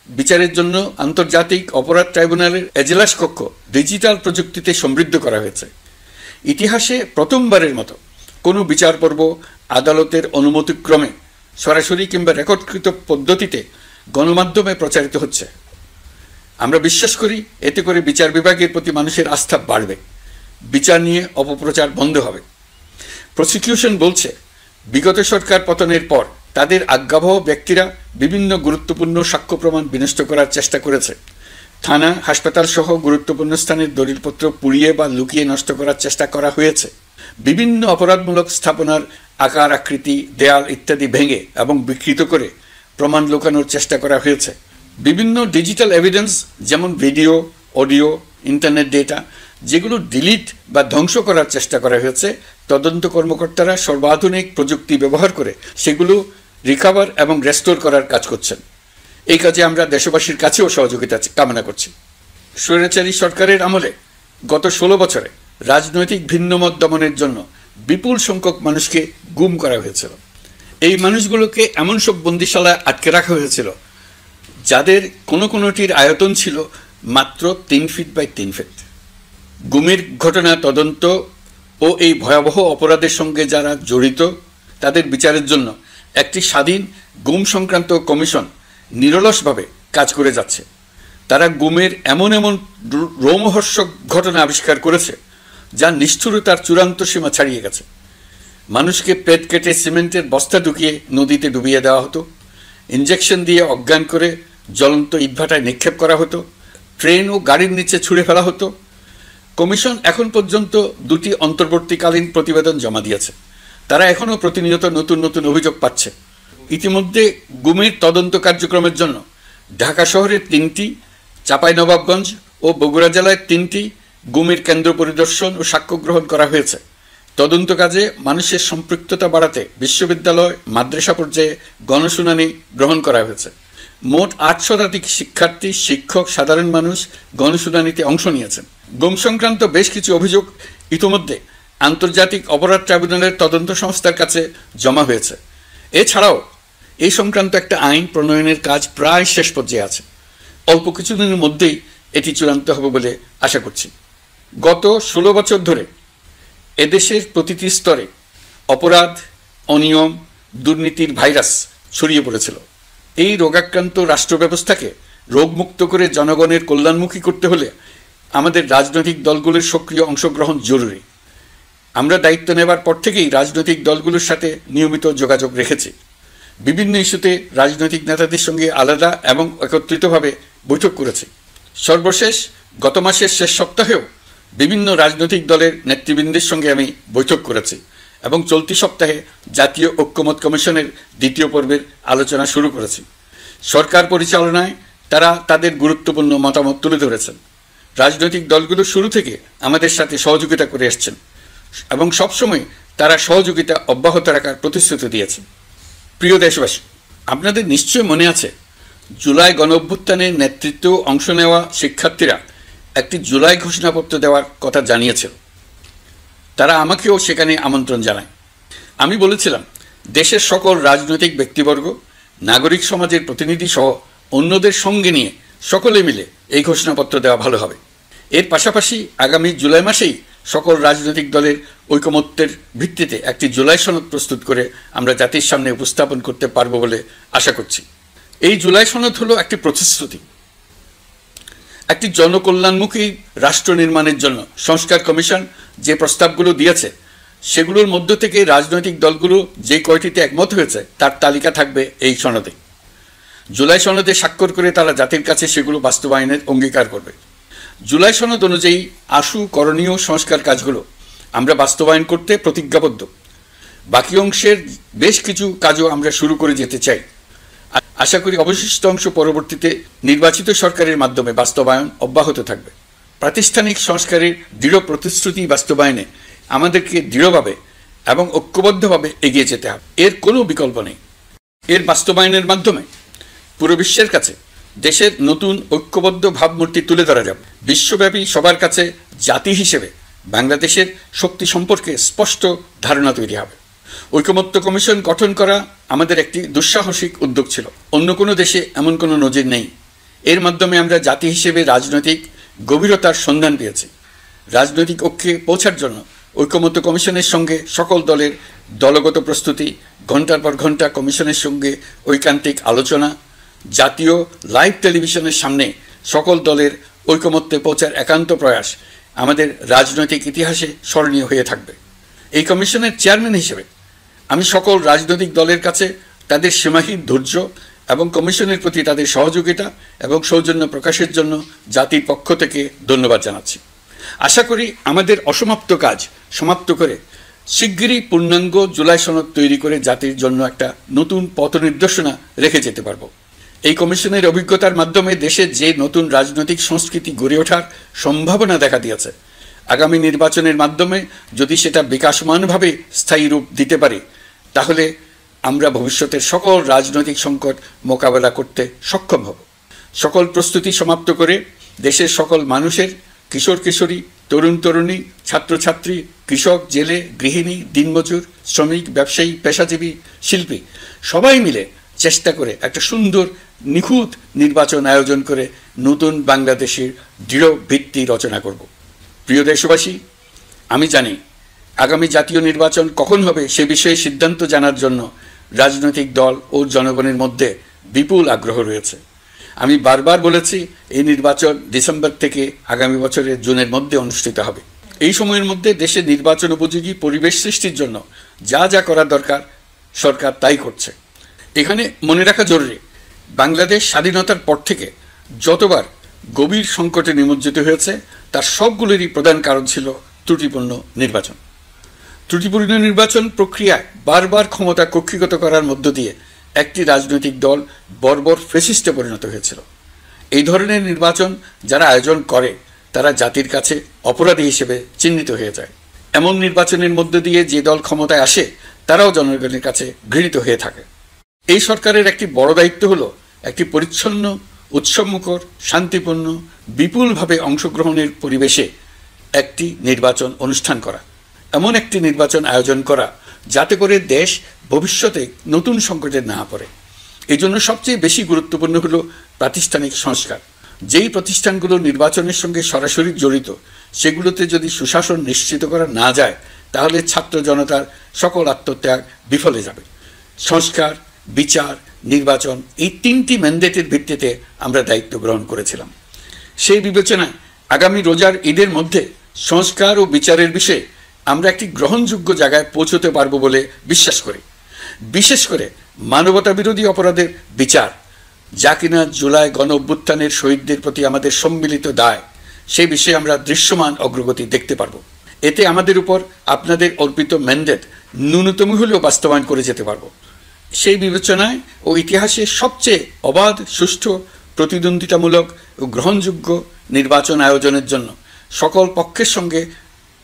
বিচারের জন্য আন্তর্জাতিক অপরাধ ট্রাইব্যুনালের এজলাস কক্ষ ডিজিটাল প্রযুক্তিতে সমৃদ্ধ করা হয়েছে। ইতিহাসে প্রথমবারের মতো কোনো বিচার পর্ব আদালতের অনুমতিক্রমে সরাসরি কিংবা রেকর্ডকৃত পদ্ধতিতে গণমাধ্যমে প্রচারিত হচ্ছে। আমরা বিশ্বাস করি এতে করে বিচার বিভাগের প্রতি মানুষের আস্থা বাড়বে, বিচার নিয়ে অপপ্রচার বন্ধ হবে। প্রসিকিউশন বলছে, বিগত সরকার পতনের পর তাদের আজ্ঞাবহ ব্যক্তিরা বিভিন্ন গুরুত্বপূর্ণ সাক্ষ্য প্রমাণ বিনষ্ট করার চেষ্টা করেছে। থানা, হাসপাতাল সহ গুরুত্বপূর্ণ স্থানের দলিলপত্র পুড়িয়ে বা লুকিয়ে নষ্ট করার চেষ্টা করা হয়েছে। বিভিন্ন অপরাধমূলক স্থাপনার আকার, আকৃতি, দেয়াল ইত্যাদি ভেঙে এবং বিকৃত করে প্রমাণ লুকানোর চেষ্টা করা হয়েছে। বিভিন্ন ডিজিটাল এভিডেন্স যেমন ভিডিও, অডিও, ইন্টারনেট ডেটা যেগুলো ডিলিট বা ধ্বংস করার চেষ্টা করা হয়েছে, তদন্ত কর্মকর্তারা সর্বাধুনিক প্রযুক্তি ব্যবহার করে সেগুলো রিকভার এবং রেস্টোর করার কাজ করছেন। এই কাজে আমরা দেশবাসীর কাছেও সহযোগিতা কামনা করছি। স্বৈরাচারী সরকারের আমলে গত 16 বছরে রাজনৈতিক ভিন্নমত দমনের জন্য বিপুল সংখ্যক মানুষকে গুম করা হয়েছিল। এই মানুষগুলোকে এমন সব বন্দিশালায় আটকে রাখা হয়েছিল যাদের কোনোটির আয়তন ছিল মাত্র 3 ফিট বাই 3 ফিট। গুমের ঘটনা তদন্ত ও এই ভয়াবহ অপরাধের সঙ্গে যারা জড়িত তাদের বিচারের জন্য একটি স্বাধীন গুম সংক্রান্ত কমিশন নিরলসভাবে কাজ করে যাচ্ছে। তারা গুমের এমন রোমহর্ষক ঘটনা আবিষ্কার করেছে যা নিষ্ঠুরতার চূড়ান্ত সীমা ছাড়িয়ে গেছে। মানুষকে পেট কেটে সিমেন্টের বস্তা ঢুকিয়ে নদীতে ডুবিয়ে দেওয়া হতো, ইঞ্জেকশন দিয়ে অজ্ঞান করে জ্বলন্ত ইটভাটায় নিক্ষেপ করা হতো, ট্রেন ও গাড়ির নিচে ছুঁড়ে ফেলা হতো। কমিশন এখন পর্যন্ত 2টি অন্তর্বর্তীকালীন প্রতিবেদন জমা দিয়েছে। তারা এখনও প্রতিনিয়ত নতুন অভিযোগ পাচ্ছে। ইতিমধ্যে গুমের তদন্ত কার্যক্রমের জন্য ঢাকা শহরের 3টি, চাঁপাইনবাবগঞ্জ ও বগুড়া জেলায় 3টি গুমের কেন্দ্র পরিদর্শন ও সাক্ষ্য গ্রহণ করা হয়েছে। তদন্ত কাজে মানুষের সম্পৃক্ততা বাড়াতে বিশ্ববিদ্যালয়, মাদ্রাসা পর্যায়ে গণশুনানি গ্রহণ করা হয়েছে। মোট 8 শতাধিক শিক্ষার্থী, শিক্ষক, সাধারণ মানুষ গণশুনানিতে অংশ নিয়েছেন। গুম সংক্রান্ত বেশ কিছু অভিযোগ ইতিমধ্যে আন্তর্জাতিক অপরাধ ট্রাইব্যুনালের তদন্ত সংস্থার কাছে জমা হয়েছে। এছাড়াও এই সংক্রান্ত একটা আইন প্রণয়নের কাজ প্রায় শেষ পর্যায়ে আছে। অল্প কিছুদিনের মধ্যেই এটি চূড়ান্ত হবে বলে আশা করছি। গত 16 বছর ধরে এদেশের প্রতিটি স্তরে অপরাধ, অনিয়ম, দুর্নীতির ভাইরাস ছড়িয়ে পড়েছিল। এই রোগাক্রান্ত রাষ্ট্র ব্যবস্থাকে রোগমুক্ত করে জনগণের কল্যাণমুখী করতে হলে আমাদের রাজনৈতিক দলগুলোর সক্রিয় অংশগ্রহণ জরুরি। আমরা দায়িত্ব নেবার পর থেকেই রাজনৈতিক দলগুলোর সাথে নিয়মিত যোগাযোগ রেখেছি। বিভিন্ন ইস্যুতে রাজনৈতিক নেতাদের সঙ্গে আলাদা এবং একত্রিতভাবে বৈঠক করেছি। সর্বশেষ গত মাসের শেষ সপ্তাহেও বিভিন্ন রাজনৈতিক দলের নেতৃবৃন্দের সঙ্গে আমি বৈঠক করেছি এবং চলতি সপ্তাহে জাতীয় ঐক্যমত কমিশনের 2য় পর্বের আলোচনা শুরু করেছি। সরকার পরিচালনায় তারা তাদের গুরুত্বপূর্ণ মতামত তুলে ধরেছেন। রাজনৈতিক দলগুলো শুরু থেকে আমাদের সাথে সহযোগিতা করে এসছেন এবং সবসময় তারা সহযোগিতা অব্যাহত রাখার প্রতিশ্রুতি দিয়েছেন। প্রিয় দেশবাসী, আপনাদের নিশ্চয় মনে আছে জুলাই গণঅভ্যুত্থানের নেতৃত্ব অংশ নেওয়া শিক্ষার্থীরা একটি জুলাই ঘোষণাপত্র দেওয়ার কথা জানিয়েছিল। তারা আমাকেও সেখানে আমন্ত্রণ জানায়। আমি বলেছিলাম দেশের সকল রাজনৈতিক ব্যক্তিবর্গ, নাগরিক সমাজের প্রতিনিধি সহ অন্যদের সঙ্গে নিয়ে সকলে মিলে এই ঘোষণাপত্র দেওয়া ভালো হবে। এর পাশাপাশি আগামী জুলাই মাসেই সকল রাজনৈতিক দলের ঐকমত্যের ভিত্তিতে একটি জুলাই সনদ প্রস্তুত করে আমরা জাতির সামনে উপস্থাপন করতে পারব বলে আশা করছি। এই জুলাই সনদ হলো একটি প্রতিশ্রুতি। একটি জনকল্যাণমুখী রাষ্ট্র নির্মাণের জন্য সংস্কার কমিশন যে প্রস্তাবগুলো দিয়েছে সেগুলোর মধ্য থেকে রাজনৈতিক দলগুলো যে কয়টিতে একমত হয়েছে তার তালিকা থাকবে এই সনদে। জুলাই সনদে স্বাক্ষর করে তারা জাতির কাছে সেগুলো বাস্তবায়নের অঙ্গীকার করবে। জুলাই সনদ অনুযায়ী আশু করণীয় সংস্কার কাজগুলো আমরা বাস্তবায়ন করতে প্রতিজ্ঞাবদ্ধ। বাকি অংশের বেশ কিছু কাজও আমরা শুরু করে যেতে চাই। আশা করি অবশিষ্ট অংশ পরবর্তীতে নির্বাচিত সরকারের মাধ্যমে বাস্তবায়ন অব্যাহত থাকবে। প্রাতিষ্ঠানিক সংস্কারের দৃঢ় প্রতিশ্রুতি বাস্তবায়নে আমাদেরকে দৃঢ়ভাবে এবং ঐক্যবদ্ধভাবে এগিয়ে যেতে হবে। এর কোনো বিকল্প নেই। এর বাস্তবায়নের মাধ্যমে পুরো বিশ্বের কাছে দেশের নতুন ঐক্যবদ্ধ ভাবমূর্তি তুলে ধরা যাবে। বিশ্বব্যাপী সবার কাছে জাতি হিসেবে বাংলাদেশের শক্তি সম্পর্কে স্পষ্ট ধারণা তৈরি হবে। ঐকমত্য কমিশন গঠন করা আমাদের একটি দুঃসাহসিক উদ্যোগ ছিল। অন্য কোনো দেশে এমন কোনো নজির নেই। এর মাধ্যমে আমরা জাতি হিসেবে রাজনৈতিক গভীরতার সন্ধান পেয়েছি। রাজনৈতিক ঐক্যে পৌঁছার জন্য ঐকমত্য কমিশনের সঙ্গে সকল দলের দলগত প্রস্তুতি, ঘণ্টার পর ঘণ্টা কমিশনের সঙ্গে ঐকান্তিক আলোচনা, জাতীয় লাইভ টেলিভিশনের সামনে সকল দলের ঐকমত্যে পৌঁছার একান্ত প্রয়াস আমাদের রাজনৈতিক ইতিহাসে স্মরণীয় হয়ে থাকবে। এই কমিশনের চেয়ারম্যান হিসেবে আমি সকল রাজনৈতিক দলের কাছে তাদের সীমাহীন ধৈর্য এবং কমিশনের প্রতি তাদের সহযোগিতা এবং সৌজন্য প্রকাশের জন্য জাতির পক্ষ থেকে ধন্যবাদ জানাচ্ছি। আশা করি আমাদের অসমাপ্ত কাজ সমাপ্ত করে শিগগিরই পূর্ণাঙ্গ জুলাই সনদ তৈরি করে জাতির জন্য একটা নতুন পথ নির্দেশনা রেখে যেতে পারব। এই কমিশনের অভিজ্ঞতার মাধ্যমে দেশে যে নতুন রাজনৈতিক সংস্কৃতি গড়ে ওঠার সম্ভাবনা দেখা দিয়েছে, আগামী নির্বাচনের মাধ্যমে যদি সেটা বিকাশমানভাবে স্থায়ী রূপ দিতে পারে, তাহলে আমরা ভবিষ্যতের সকল রাজনৈতিক সংকট মোকাবেলা করতে সক্ষম হব। সকল প্রস্তুতি সমাপ্ত করে দেশের সকল মানুষের, কিশোর কিশোরী, তরুণ তরুণী, ছাত্রছাত্রী, কৃষক, জেলে, গৃহিণী, দিনমজুর, শ্রমিক, ব্যবসায়ী, পেশাজীবী, শিল্পী সবাই মিলে চেষ্টা করে একটা সুন্দর নিখুঁত নির্বাচন আয়োজন করে নতুন বাংলাদেশের দৃঢ় ভিত্তি রচনা করব। প্রিয় দেশবাসী, আমি জানি আগামী জাতীয় নির্বাচন কখন হবে সে বিষয়ে সিদ্ধান্ত জানার জন্য রাজনৈতিক দল ও জনগণের মধ্যে বিপুল আগ্রহ রয়েছে। আমি বারবার বলেছি, এই নির্বাচন ডিসেম্বর থেকে আগামী বছরের জুনের মধ্যে অনুষ্ঠিত হবে। এই সময়ের মধ্যে দেশে নির্বাচন উপযোগী পরিবেশ সৃষ্টির জন্য যা যা করা দরকার সরকার তাই করছে। এখানে মনে রাখা জরুরি, বাংলাদেশ স্বাধীনতার পর থেকে যতবার গভীর সংকটে নিমজ্জিত হয়েছে তার সবগুলোরই প্রধান কারণ ছিল ত্রুটিপূর্ণ নির্বাচন। ত্রুটিপূর্ণ নির্বাচন প্রক্রিয়ায় বারবার ক্ষমতা কক্ষিগত করার মধ্য দিয়ে একটি রাজনৈতিক দল বর্বর ফ্যাসিস্টে পরিণত হয়েছিল। এই ধরনের নির্বাচন যারা আয়োজন করে তারা জাতির কাছে অপরাধী হিসেবে চিহ্নিত হয়ে যায়। এমন নির্বাচনের মধ্য দিয়ে যে দল ক্ষমতায় আসে তারাও জনগণের কাছে ঘৃণিত হয়ে থাকে। এই সরকারের একটি বড় দায়িত্ব হলো একটি পরিচ্ছন্ন, উৎসবমুখর, শান্তিপূর্ণ, বিপুলভাবে অংশগ্রহণের পরিবেশে একটি নির্বাচন অনুষ্ঠান করা, এমন একটি নির্বাচন আয়োজন করা যাতে করে দেশ ভবিষ্যতে নতুন সংকটে না পড়ে। এই জন্য সবচেয়ে বেশি গুরুত্বপূর্ণ হলো প্রাতিষ্ঠানিক সংস্কার। যেই প্রতিষ্ঠানগুলো নির্বাচনের সঙ্গে সরাসরি জড়িত সেগুলোতে যদি সুশাসন নিশ্চিত করা না যায় তাহলে ছাত্র জনতার সকল আত্মত্যাগ বিফলে যাবে। সংস্কার, বিচার, নির্বাচন এই তিনটি ম্যান্ডেটের ভিত্তিতে আমরা দায়িত্ব গ্রহণ করেছিলাম। সেই বিবেচনায় আগামী রোজার ঈদের মধ্যে সংস্কার ও বিচারের বিষয়ে আমরা একটি গ্রহণযোগ্য জায়গায় পৌঁছতে পারব বলে বিশ্বাস করি। বিশেষ করে মানবতা বিরোধী অপরাধের বিচার, যা কিনা জুলাই গণ অভ্যুত্থানের শহীদদের প্রতি আমাদের সম্মিলিত দায়, সেই বিষয়ে আমরা দৃশ্যমান অগ্রগতি দেখতে পারব। এতে আমাদের উপর আপনাদের অর্পিত ম্যান্ডেট ন্যূনতম হলেও বাস্তবায়ন করে যেতে পারব। সেই বিবেচনায় ও ইতিহাসে সবচেয়ে অবাধ, সুষ্ঠু, প্রতিদ্বন্দ্বিতামূলক ও গ্রহণযোগ্য নির্বাচন আয়োজনের জন্য সকল পক্ষের সঙ্গে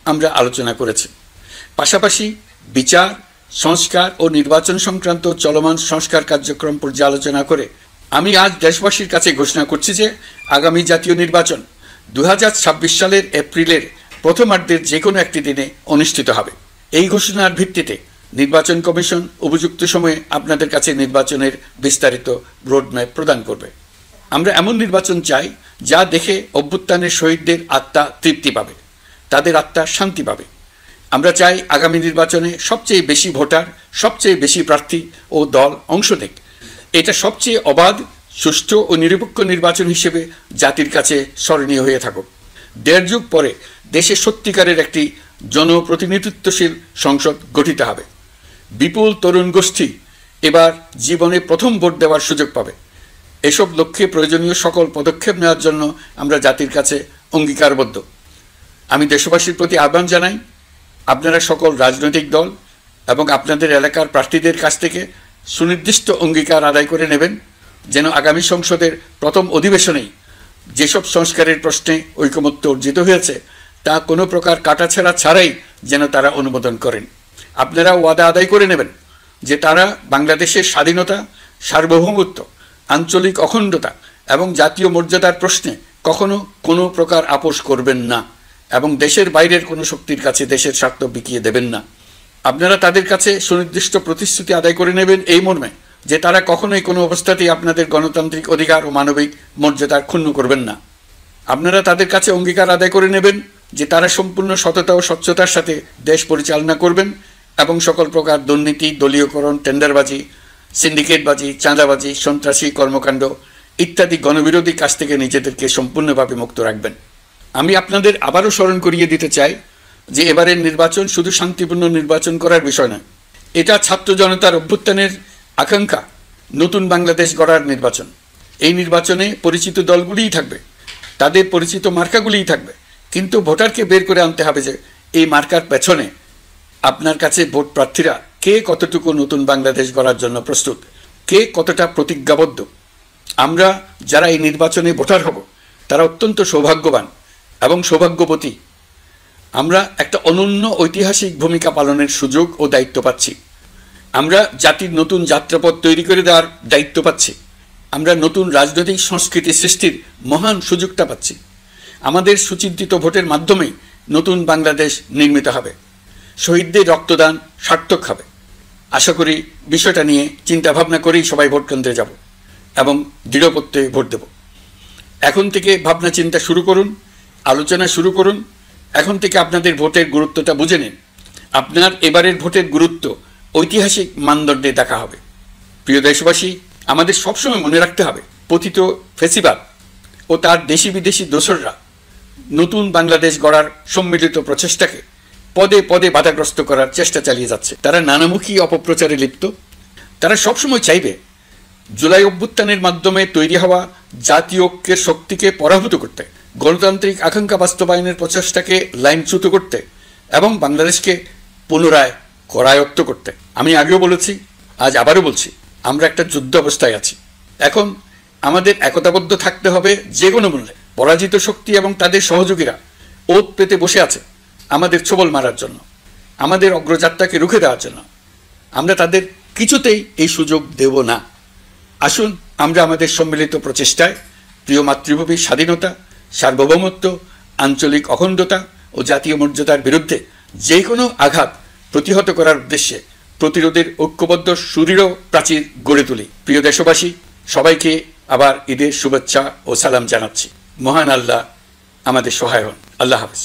আমরা আলোচনা করেছি। পাশাপাশি বিচার, সংস্কার ও নির্বাচন সংক্রান্ত চলমান সংস্কার কার্যক্রম পর্যালোচনা করে আমি আজ দেশবাসীর কাছে ঘোষণা করছি যে আগামী জাতীয় নির্বাচন 2026 সালের এপ্রিলের প্রথমার্ধের যে কোনো একটি দিনে অনুষ্ঠিত হবে। এই ঘোষণার ভিত্তিতে নির্বাচন কমিশন উপযুক্ত সময়ে আপনাদের কাছে নির্বাচনের বিস্তারিত রোডম্যাপ প্রদান করবে। আমরা এমন নির্বাচন চাই যা দেখে অভ্যুত্থানের শহীদদের আত্মা তৃপ্তি পাবে, তাদের আত্মা শান্তি পাবে। আমরা চাই আগামী নির্বাচনে সবচেয়ে বেশি ভোটার, সবচেয়ে বেশি প্রার্থী ও দল অংশ নেক। এটা সবচেয়ে অবাধ, সুষ্ঠু ও নিরপেক্ষ নির্বাচন হিসেবে জাতির কাছে স্মরণীয় হয়ে থাকুক। 1.5 যুগ পরে দেশে সত্যিকারের একটি জনপ্রতিনিধিত্বশীল সংসদ গঠিত হবে। বিপুল তরুণ গোষ্ঠী এবার জীবনে প্রথম ভোট দেওয়ার সুযোগ পাবে। এসব লক্ষ্যে প্রয়োজনীয় সকল পদক্ষেপ নেওয়ার জন্য আমরা জাতির কাছে অঙ্গীকারবদ্ধ। আমি দেশবাসীর প্রতি আহ্বান জানাই, আপনারা সকল রাজনৈতিক দল এবং আপনাদের এলাকার প্রার্থীদের কাছ থেকে সুনির্দিষ্ট অঙ্গীকার আদায় করে নেবেন, যেন আগামী সংসদের প্রথম অধিবেশনেই যেসব সংস্কারের প্রশ্নে ঐকমত্য অর্জিত হয়েছে তা কোনো প্রকার কাটাছেঁড়া ছাড়াই যেন তারা অনুমোদন করেন। আপনারা ওয়াদা আদায় করে নেবেন যে তারা বাংলাদেশের স্বাধীনতা, সার্বভৌমত্ব, আঞ্চলিক অখণ্ডতা এবং জাতীয় মর্যাদার প্রশ্নে কখনো কোনো প্রকার আপোষ করবেন না এবং দেশের বাইরের কোনো শক্তির কাছে দেশের স্বার্থ বিকিয়ে দেবেন না। আপনারা তাদের কাছে সুনির্দিষ্ট প্রতিশ্রুতি আদায় করে নেবেন এই মর্মে যে তারা কখনোই কোনো অবস্থাতেই আপনাদের গণতান্ত্রিক অধিকার ও মানবিক মর্যাদার ক্ষুণ্ণ করবেন না। আপনারা তাদের কাছে অঙ্গীকার আদায় করে নেবেন যে তারা সম্পূর্ণ সততা ও স্বচ্ছতার সাথে দেশ পরিচালনা করবেন এবং সকল প্রকার দুর্নীতি, দলীয়করণ, টেন্ডারবাজি, সিন্ডিকেটবাজি, চাঁদাবাজি, সন্ত্রাসী কর্মকাণ্ড ইত্যাদি গণবিরোধী কাজ থেকে নিজেদেরকে সম্পূর্ণভাবে মুক্ত রাখবেন। আমি আপনাদের আবারও স্মরণ করিয়ে দিতে চাই যে এবারের নির্বাচন শুধু শান্তিপূর্ণ নির্বাচন করার বিষয় নয়, এটা ছাত্র জনতার অভ্যুত্থানের আকাঙ্ক্ষা নতুন বাংলাদেশ গড়ার নির্বাচন। এই নির্বাচনে পরিচিত দলগুলিই থাকবে, তাদের পরিচিত মার্কাগুলিই থাকবে, কিন্তু ভোটারকে বের করে আনতে হবে যে এই মার্কার পেছনে আপনার কাছে ভোট প্রার্থীরা কে কতটুকু নতুন বাংলাদেশ গড়ার জন্য প্রস্তুত, কে কতটা প্রতিজ্ঞাবদ্ধ। আমরা যারা এই নির্বাচনে ভোটার হব তারা অত্যন্ত সৌভাগ্যবান এবং সৌভাগ্যবতী। আমরা একটা অনন্য ঐতিহাসিক ভূমিকা পালনের সুযোগ ও দায়িত্ব পাচ্ছি। আমরা জাতির নতুন যাত্রাপথ তৈরি করে দেওয়ার দায়িত্ব পাচ্ছি। আমরা নতুন রাজনৈতিক সংস্কৃতি সৃষ্টির মহান সুযোগটা পাচ্ছি। আমাদের সুচিন্তিত ভোটের মাধ্যমেই নতুন বাংলাদেশ নির্মিত হবে। শহীদদের রক্তদান সার্থক হবে। আশা করি বিষয়টা নিয়ে চিন্তাভাবনা করেই সবাই ভোট কেন্দ্রে যাব এবং দৃঢ় প্রত্যয়ে ভোট দেব। এখন থেকে ভাবনা চিন্তা শুরু করুন, আলোচনা শুরু করুন। এখন থেকে আপনাদের ভোটের গুরুত্বটা বুঝে নিন। আপনার এবারের ভোটের গুরুত্ব ঐতিহাসিক মানদণ্ডে দেখা হবে। প্রিয় দেশবাসী, আমাদের সবসময় মনে রাখতে হবে পতিত ফেসিবাদ ও তার দেশি বিদেশি দোসররা নতুন বাংলাদেশ গড়ার সম্মিলিত প্রচেষ্টাকে পদে পদে বাধাগ্রস্ত করার চেষ্টা চালিয়ে যাচ্ছে। তারা নানামুখী অপপ্রচারে লিপ্ত। তারা সবসময় চাইবে জুলাই অভ্যুত্থানের মাধ্যমে তৈরি হওয়া জাতীয় ঐক্যের শক্তিকে পরাভূত করতে, গণতান্ত্রিক আকাঙ্ক্ষা বাস্তবায়নের প্রচেষ্টাকে লাইনচ্যুত করতে এবং বাংলাদেশকে পুনরায় করায়ত্ত করতে। আমি আগেও বলেছি, আজ আবারও বলছি, আমরা একটা যুদ্ধ অবস্থায় আছি। এখন আমাদের একতাবদ্ধ থাকতে হবে যে কোনো মূল্যে। পরাজিত শক্তি এবং তাদের সহযোগীরা ওত পেতে বসে আছে আমাদের ছোবল মারার জন্য, আমাদের অগ্রযাত্রাকে রুখে দেওয়ার জন্য। আমরা তাদের কিছুতেই এই সুযোগ দেব না। আসুন আমরা আমাদের সম্মিলিত প্রচেষ্টায় প্রিয় মাতৃভূমির স্বাধীনতা, সার্বভৌমত্ব, আঞ্চলিক অখণ্ডতা ও জাতীয় মর্যাদার বিরুদ্ধে যে কোনো আঘাত প্রতিহত করার উদ্দেশ্যে প্রতিরোধের ঐক্যবদ্ধ সুদৃঢ় প্রাচীর গড়ে তুলি। প্রিয় দেশবাসী, সবাইকে আবার ঈদের শুভেচ্ছা ও সালাম জানাচ্ছি। মহান আল্লাহ আমাদের সহায় হন। আল্লাহ হাফেজ।